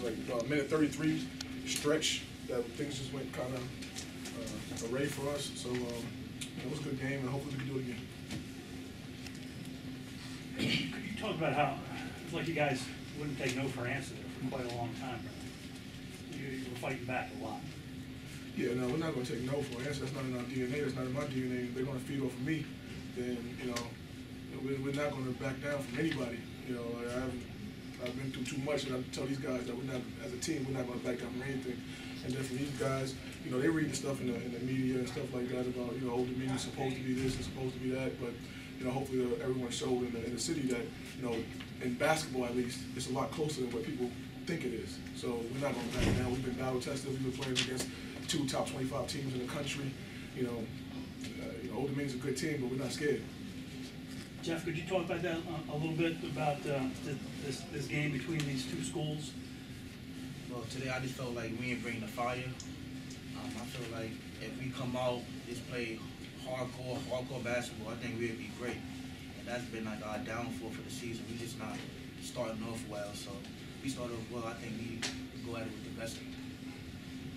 like minute 33 stretch that things just went kind of array for us. So it was a good game, and hopefully we can do it again. Could you talk about how it's like you guys wouldn't take no for an answer there for quite a long time? You were fighting back a lot. Yeah, no, we're not going to take no for an answer. That's not in our DNA. That's not in my DNA. If they're going to feed off of me, then we're not going to back down from anybody. I've been through too much, and I tell these guys that we're not, as a team, we're not going to back down from anything. And then for these guys, they read the stuff in the media and stuff like that about Old Dominion's supposed to be this and supposed to be that, but hopefully everyone showed in the city that in basketball at least it's a lot closer than what people think it is. So we're not going to back down. We've been battle tested. We've been playing against 2 top 25 teams in the country. Old Dominion's a good team, but we're not scared. Jeff, could you talk about that a little bit about this game between these 2 schools? Well, today I just felt like we ain't bring the fire. I feel like if we come out, just play hardcore basketball, I think we'd be great. And that's been like our downfall for the season. We just not starting off well. So if we start off well, I think we go at it with the best.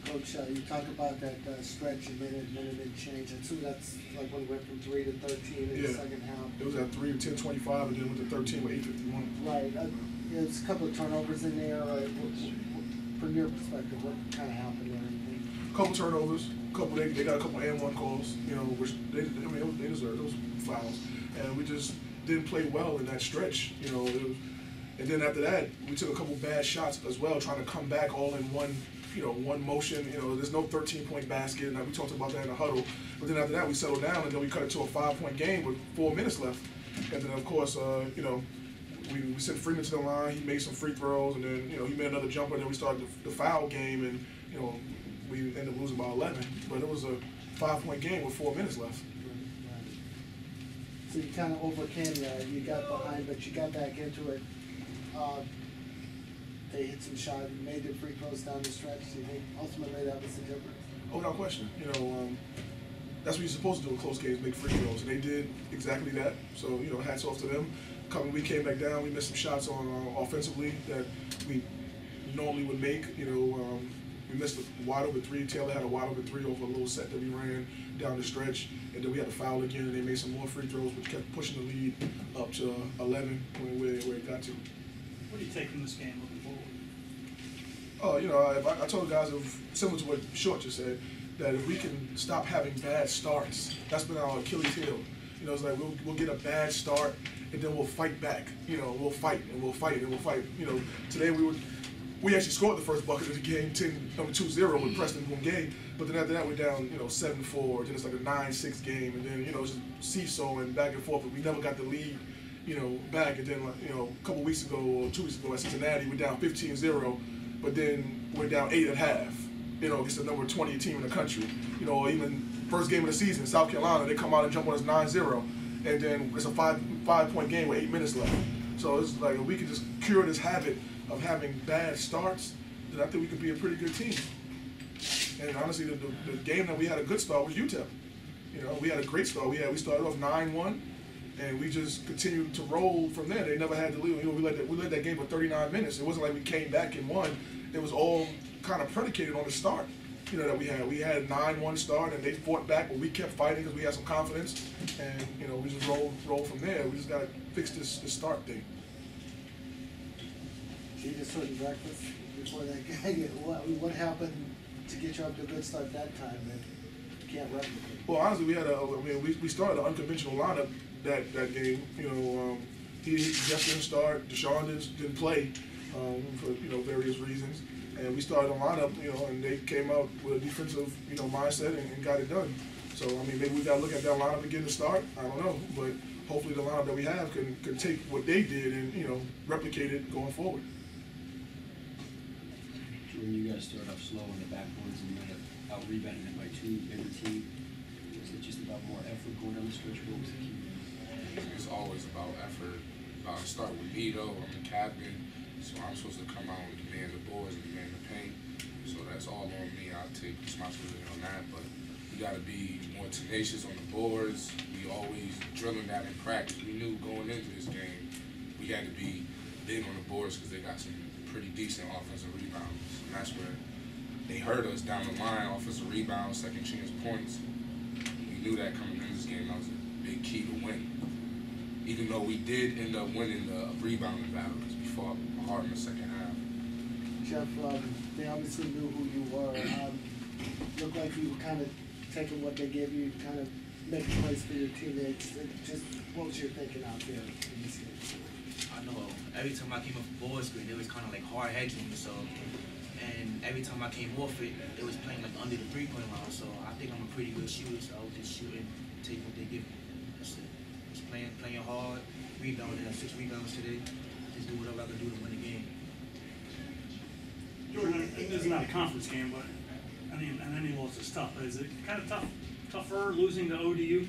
Coach, you talk about that stretch, a minute and change. And so that's like when we went from 3 to 13 in the second half. It was at 3 to 10:25, and then went to 13 with 8:51. Right. There's a couple of turnovers in there. From your perspective, what kind of happened there? A couple turnovers. They got a couple and-1 calls. Which they deserved those fouls, and we just didn't play well in that stretch. And then after that, we took a couple bad shots as well, trying to come back all in one motion. There's no 13-point basket, and we talked about that in the huddle. But then after that, we settled down, and then we cut it to a 5-point game with 4 minutes left. And then, of course, we sent Freeman to the line. He made some free throws, and then he made another jumper. And then we started the foul game, and we ended up losing by 11. But it was a 5-point game with 4 minutes left. So you kind of overcame that. You got behind, but you got back into it. They hit some shots, made their free throws down the stretch. Do you think ultimately that was the difference? Oh, without question. That's what you're supposed to do in close games, make free throws. And they did exactly that. So, hats off to them. We came back down. We missed some shots on offensively that we normally would make. We missed a wide open 3. Taylor had a wide open 3 over a little set that we ran down the stretch. And then we had a foul again, and they made some more free throws, which kept pushing the lead up to 11 where it got to. What do you take from this game looking forward? I told the guys, similar to what Short just said, that if we can stop having bad starts, that's been our Achilles heel. It's like we'll get a bad start, and then we'll fight back. We'll fight and we'll fight and we'll fight. Today we actually scored the first bucket of the game, 2-0 with Preston Bungay. But then after that, we're down, 7-4. Then it's like a 9-6 game, and then just seesawing back and forth. But we never got the lead, back. And then a couple weeks ago or 2 weeks ago at Cincinnati, we're down 15-0. But then we're down 8 at half. Against the number 20 team in the country. Even first game of the season, South Carolina, they come out and jump on us 9-0, and then it's a five-point game with 8 minutes left. So it's like if we could just cure this habit of having bad starts, then I think we could be a pretty good team. And honestly, the game that we had a good start was UTEP. We had a great start. We started off 9-1, and we just continued to roll from there. They never had to leave. We led that game for 39 minutes. It wasn't like we came back and won. It was all kind of predicated on the start. That we had. We had a 9-1 start, and they fought back, but we kept fighting because we had some confidence, and we just rolled from there. We just got to fix this start thing. So you just took breakfast before that game. What happened to get you up to a good start that time that you can't replicate? Well, honestly, we started an unconventional lineup that game. Jeff didn't start. Deshaun didn't play for various reasons. And we started a lineup, and they came out with a defensive, mindset and got it done. So, maybe we got to look at that lineup again to start. I don't know. But hopefully the lineup that we have can take what they did and, replicate it going forward. When you guys started off slow on the backboards and you ended up out-rebounding it by 2, bigger team, was it just about more effort going down the stretch? What was the key? It's always about effort. Start with me, though. I'm the captain. So I'm supposed to come out and demand the boards and demand the paint. So that's all on me. I take responsibility on that. But we got to be more tenacious on the boards. We always drilling that in practice. We knew going into this game we had to be big on the boards because they got some pretty decent offensive rebounders, and that's where they hurt us down the line. Offensive rebounds, second chance points. We knew that coming into this game. That was a big key to win. Even though we did end up winning the rebounding battle because we fought hard in the second half. Jeff, they obviously knew who you were. Looked like you were kind of taking what they gave you, kind of making plays for your teammates. Just what was your thinking out there in this game? I know every time I came off the ball screen, it was kind of like hard hedging. So, and every time I came off it, it was playing like under the 3-point line. So I think I'm a pretty good shooter. So I was just shooting, taking what they give me. That's it. Just playing hard, rebounding. I had 6 rebounds today. Just do whatever I can do to win the game. Jordan, this is not a conference game, but any loss is tough. Is it kind of tougher losing to ODU?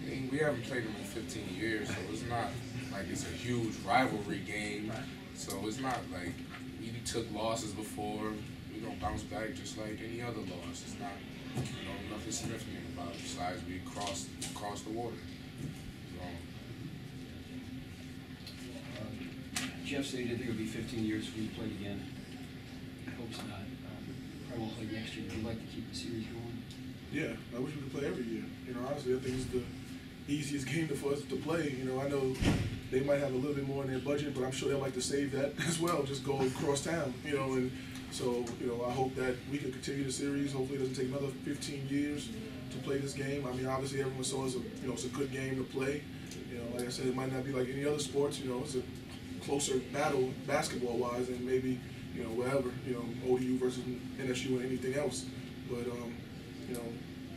I mean, we haven't played them in 15 years, so it's not like it's a huge rivalry game. Right. So it's not like we took losses before. We're gonna bounce back just like any other loss. It's not, nothing significant about it besides we crossed the water. Jeff said he didn't think it would be 15 years if we played again. I hope so not. Probably won't play next year. We'd like to keep the series going. Yeah, I wish we could play every year. Honestly, I think it's the easiest game for us to play. I know they might have a little bit more in their budget, but I'm sure they'll like to save that as well. Just go across town, and so I hope that we can continue the series. Hopefully, it doesn't take another 15 years to play this game. I mean, obviously, everyone saw it's a good game to play. Like I said, it might not be like any other sports. It's a closer battle basketball-wise than maybe whatever ODU versus NSU and anything else. But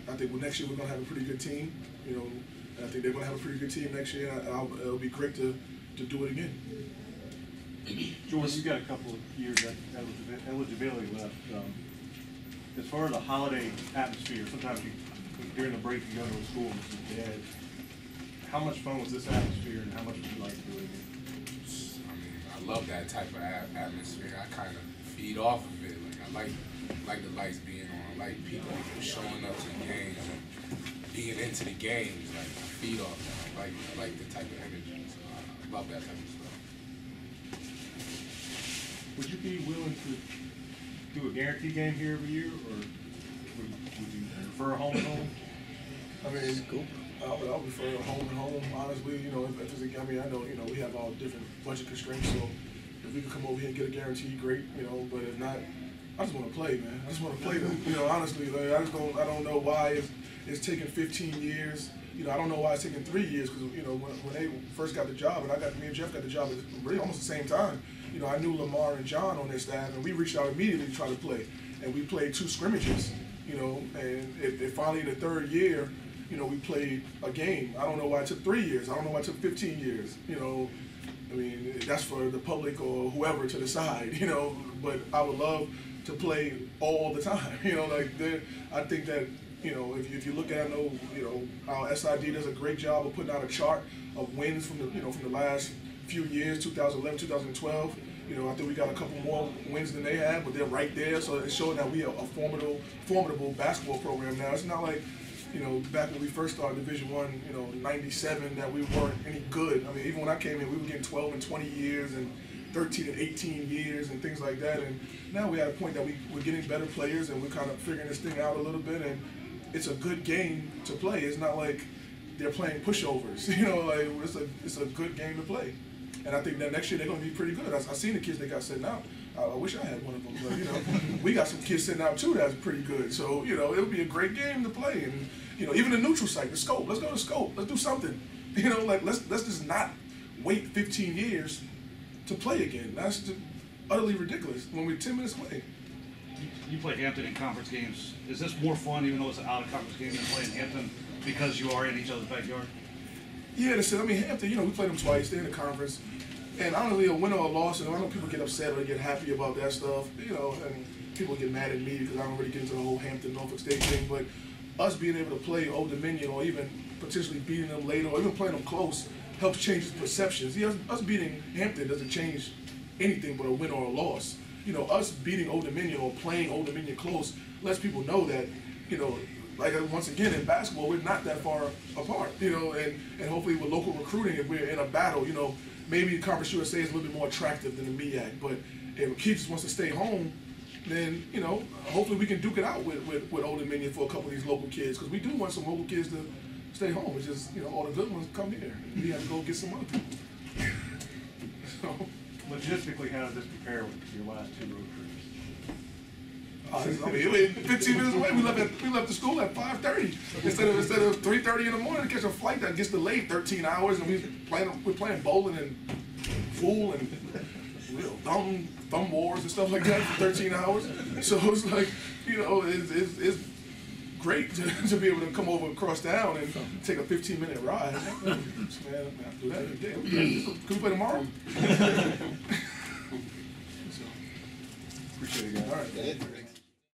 I think next year we're gonna have a pretty good team. And I think they're gonna have a pretty good team next year. And it'll be great to do it again. Jordan, you got a couple of years that eligibility left. As far as the holiday atmosphere, sometimes during the break you go to a school and it's dead. How much fun was this atmosphere, and how much would you like to do it again? I love that type of atmosphere. I kind of feed off of it. Like I like the lights being on. I like people showing up to the games and being into the games. I feed off that. I like the type of energy. So I love that type of stuff. Would you be willing to do a guaranteed game here every year, or would you prefer a home and home? I mean, I would prefer home and home, honestly. If there's a, I know, we have all different budget constraints, so if we can come over here and get a guarantee, great, but if not, I just want to play, man. I just want to play them. Honestly, I don't know why it's taken 15 years. I don't know why it's taken 3 years, because, when they first got the job, and me and Jeff got the job at really almost the same time, I knew Lamar and John on their staff, and we reached out immediately to try to play. And we played 2 scrimmages, and it finally in the 3rd year, we played a game. I don't know why it took 3 years. I don't know why it took 15 years. I mean, that's for the public or whoever to decide, but I would love to play all the time. I think that, if you look at, I know, how SID does a great job of putting out a chart of wins from the last few years, 2011, 2012. I think we got a couple more wins than they have, but they're right there. So it's showing that we are a formidable basketball program now. It's not like, back when we first started Division I, 97, that we weren't any good. I mean, even when I came in, we were getting 12 and 20 years and 13 and 18 years and things like that. And now we're at a point that we're getting better players and we're kind of figuring this thing out a little bit. And it's a good game to play. It's not like they're playing pushovers. It's a good game to play. And I think that next year they're going to be pretty good. I've seen the kids they got sitting out. I wish I had one of them, but we got some kids sitting out too that's pretty good. So it'll be a great game to play. And even the neutral site, the scope. Let's go to scope. Let's do something. Let's just not wait 15 years to play again. That's just utterly ridiculous when we're 10 minutes away. You play Hampton in conference games. Is this more fun, even though it's an out-of-conference game, than playing Hampton because you are in each other's backyard? Yeah, Hampton, we played them twice. They're in the conference. And honestly, a win or a loss, I know people get upset or get happy about that stuff, and people get mad at me because I don't really get into the whole Hampton, Norfolk State thing, but us being able to play Old Dominion or even potentially beating them later or even playing them close helps change the perceptions. Us beating Hampton doesn't change anything but a win or a loss. Us beating Old Dominion or playing Old Dominion close lets people know that, once again, in basketball, we're not that far apart, and hopefully with local recruiting, if we're in a battle, maybe Conference USA is a little bit more attractive than the MEAC, but If a kid just wants to stay home, then, you know, hopefully we can duke it out with Old Dominion for a couple of these local kids, because we do want some local kids to stay home. It's just, you know, all the good ones come here. We have to go get some other people. So, Logistically, how does this compare with your last two road trips? I mean, we're 15 minutes away. We left the school at 5:30 instead of 3:30 in the morning to catch a flight that gets delayed 13 hours, and we're playing bowling and pool and thumb wars and stuff like that for 13 hours. So it's like, you know, it's great to be able to come over across town and take a 15-minute ride. Man, I do that every day. Can we play tomorrow? Appreciate it, guys. All right.